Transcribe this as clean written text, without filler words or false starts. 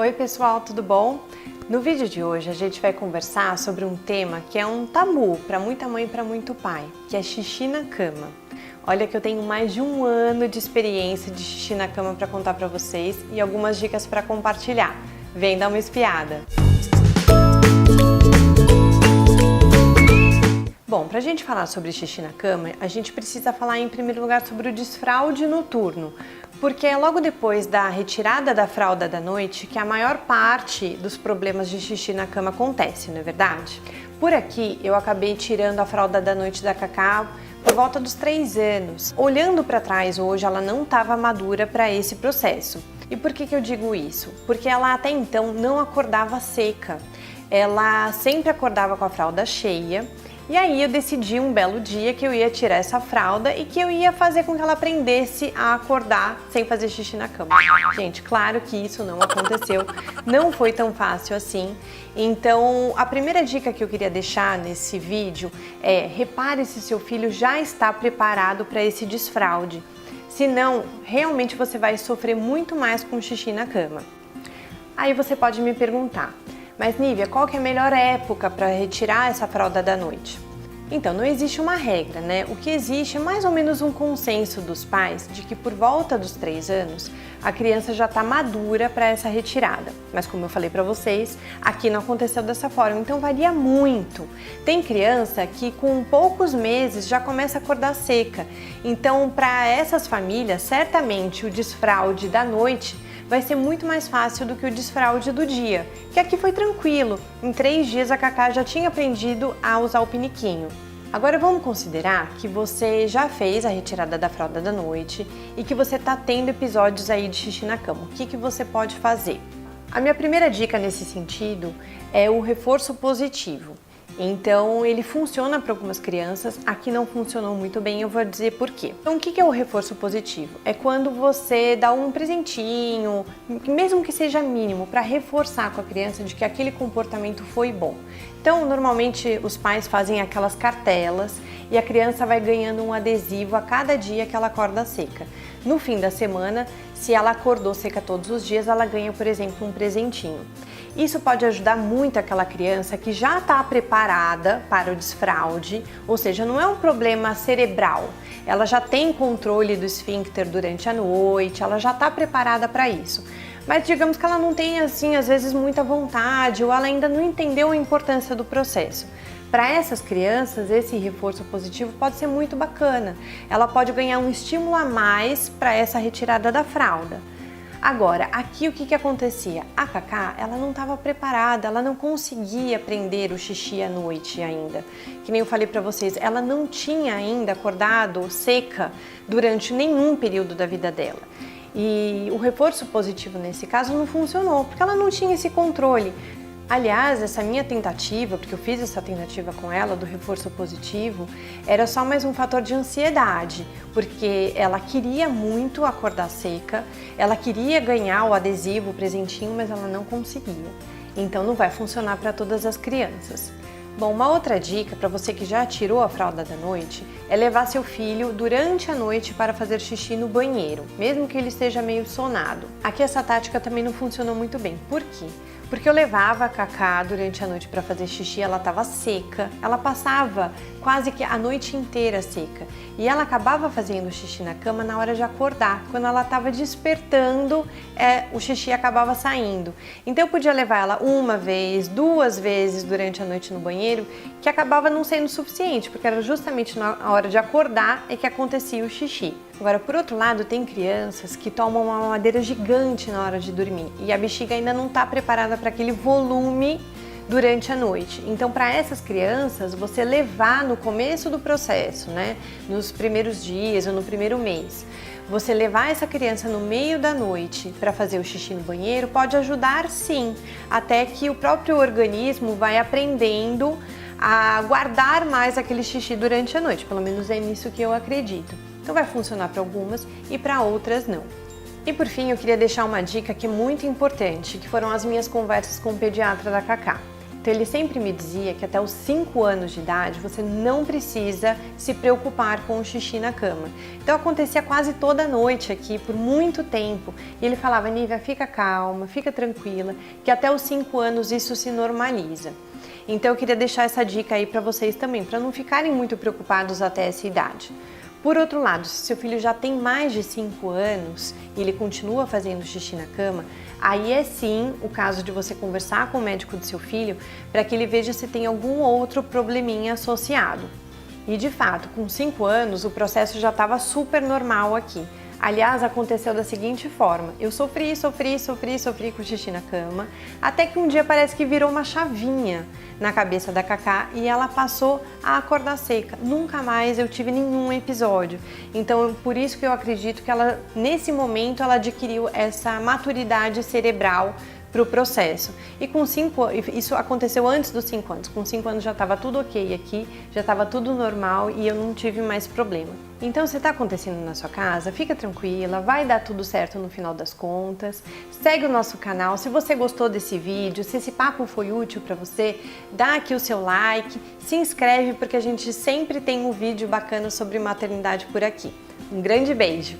Oi pessoal, tudo bom? No vídeo de hoje a gente vai conversar sobre um tema que é um tabu para muita mãe e para muito pai, que é xixi na cama. Olha que eu tenho mais de 1 ano de experiência de xixi na cama para contar para vocês e algumas dicas para compartilhar. Vem dar uma espiada! Bom, para a gente falar sobre xixi na cama, a gente precisa falar em primeiro lugar sobre o desfraude noturno, porque é logo depois da retirada da fralda da noite que a maior parte dos problemas de xixi na cama acontece, não é verdade? Por aqui eu acabei tirando a fralda da noite da Cacá por volta dos 3 anos. Olhando para trás hoje, ela não estava madura para esse processo. E por que eu digo isso? Porque ela até então não acordava seca, ela sempre acordava com a fralda cheia. E aí eu decidi um belo dia que eu ia tirar essa fralda e que eu ia fazer com que ela aprendesse a acordar sem fazer xixi na cama. Gente, claro que isso não aconteceu, não foi tão fácil assim. Então, a primeira dica que eu queria deixar nesse vídeo é: repare se seu filho já está preparado para esse desfraude. Senão, realmente você vai sofrer muito mais com xixi na cama. Aí você pode me perguntar: mas Nívia, qual que é a melhor época para retirar essa fralda da noite? Então, não existe uma regra, né? O que existe é mais ou menos um consenso dos pais de que por volta dos 3 anos a criança já está madura para essa retirada. Mas como eu falei para vocês, aqui não aconteceu dessa forma, então varia muito. Tem criança que com poucos meses já começa a acordar seca. Então, para essas famílias, certamente o desfraude da noite vai ser muito mais fácil do que o desfraude do dia, que aqui foi tranquilo. Em 3 dias a Cacá já tinha aprendido a usar o piniquinho. Agora vamos considerar que você já fez a retirada da fralda da noite e que você está tendo episódios aí de xixi na cama. O que você pode fazer? A minha primeira dica nesse sentido é o reforço positivo. Então, ele funciona para algumas crianças, aqui não funcionou muito bem, eu vou dizer por quê. Então, o que é o reforço positivo? É quando você dá um presentinho, mesmo que seja mínimo, para reforçar com a criança de que aquele comportamento foi bom. Então, normalmente os pais fazem aquelas cartelas e a criança vai ganhando um adesivo a cada dia que ela acorda seca. No fim da semana, se ela acordou seca todos os dias, ela ganha, por exemplo, um presentinho. Isso pode ajudar muito aquela criança que já está preparada para o desfraude, ou seja, não é um problema cerebral, ela já tem controle do esfíncter durante a noite, ela já está preparada para isso. Mas digamos que ela não tem, assim, às vezes muita vontade ou ela ainda não entendeu a importância do processo. Para essas crianças, esse reforço positivo pode ser muito bacana. Ela pode ganhar um estímulo a mais para essa retirada da fralda. Agora, aqui o que acontecia? A Cacá, ela não estava preparada, ela não conseguia aprender o xixi à noite ainda. Que nem eu falei para vocês, ela não tinha ainda acordado seca durante nenhum período da vida dela. E o reforço positivo nesse caso não funcionou, porque ela não tinha esse controle. Aliás, essa minha tentativa, porque eu fiz essa tentativa com ela do reforço positivo, era só mais um fator de ansiedade, porque ela queria muito acordar seca, ela queria ganhar o adesivo, o presentinho, mas ela não conseguia. Então não vai funcionar para todas as crianças. Bom, uma outra dica para você que já tirou a fralda da noite é levar seu filho durante a noite para fazer xixi no banheiro, mesmo que ele esteja meio sonado. Aqui essa tática também não funcionou muito bem. Por quê? Porque eu levava a Cacá durante a noite para fazer xixi, ela estava seca, ela passava quase que a noite inteira seca e ela acabava fazendo xixi na cama na hora de acordar. Quando ela estava despertando, o xixi acabava saindo. Então eu podia levar ela 1 vez, 2 vezes durante a noite no banheiro, que acabava não sendo suficiente, porque era justamente na hora de acordar é que acontecia o xixi. Agora, por outro lado, tem crianças que tomam uma mamadeira gigante na hora de dormir e a bexiga ainda não está preparada para aquele volume durante a noite. Então, para essas crianças, você levar no começo do processo, né, nos primeiros dias ou no primeiro mês, você levar essa criança no meio da noite para fazer o xixi no banheiro pode ajudar sim, até que o próprio organismo vai aprendendo a guardar mais aquele xixi durante a noite, pelo menos é nisso que eu acredito. Então vai funcionar para algumas e para outras não. E por fim, eu queria deixar uma dica que é muito importante, que foram as minhas conversas com o pediatra da Cacá. Então ele sempre me dizia que até os 5 anos de idade você não precisa se preocupar com o xixi na cama. Então acontecia quase toda noite aqui, por muito tempo, e ele falava: Nívia, fica calma, fica tranquila, que até os 5 anos isso se normaliza. Então eu queria deixar essa dica aí para vocês também, para não ficarem muito preocupados até essa idade. Por outro lado, se seu filho já tem mais de 5 anos e ele continua fazendo xixi na cama, aí é sim o caso de você conversar com o médico do seu filho para que ele veja se tem algum outro probleminha associado. E de fato, com 5 anos o processo já estava super normal aqui. Aliás, aconteceu da seguinte forma: eu sofri com xixi na cama, até que um dia parece que virou uma chavinha na cabeça da Cacá e ela passou a acordar seca. Nunca mais eu tive nenhum episódio. Então, por isso que eu acredito que ela, nesse momento, ela adquiriu essa maturidade cerebral para o processo. E com 5 anos, isso aconteceu antes dos 5 anos, com 5 anos já estava tudo ok aqui, já estava tudo normal e eu não tive mais problema. Então, se está acontecendo na sua casa, fica tranquila, vai dar tudo certo no final das contas. Segue o nosso canal, se você gostou desse vídeo, se esse papo foi útil para você, dá aqui o seu like, se inscreve porque a gente sempre tem um vídeo bacana sobre maternidade por aqui. Um grande beijo!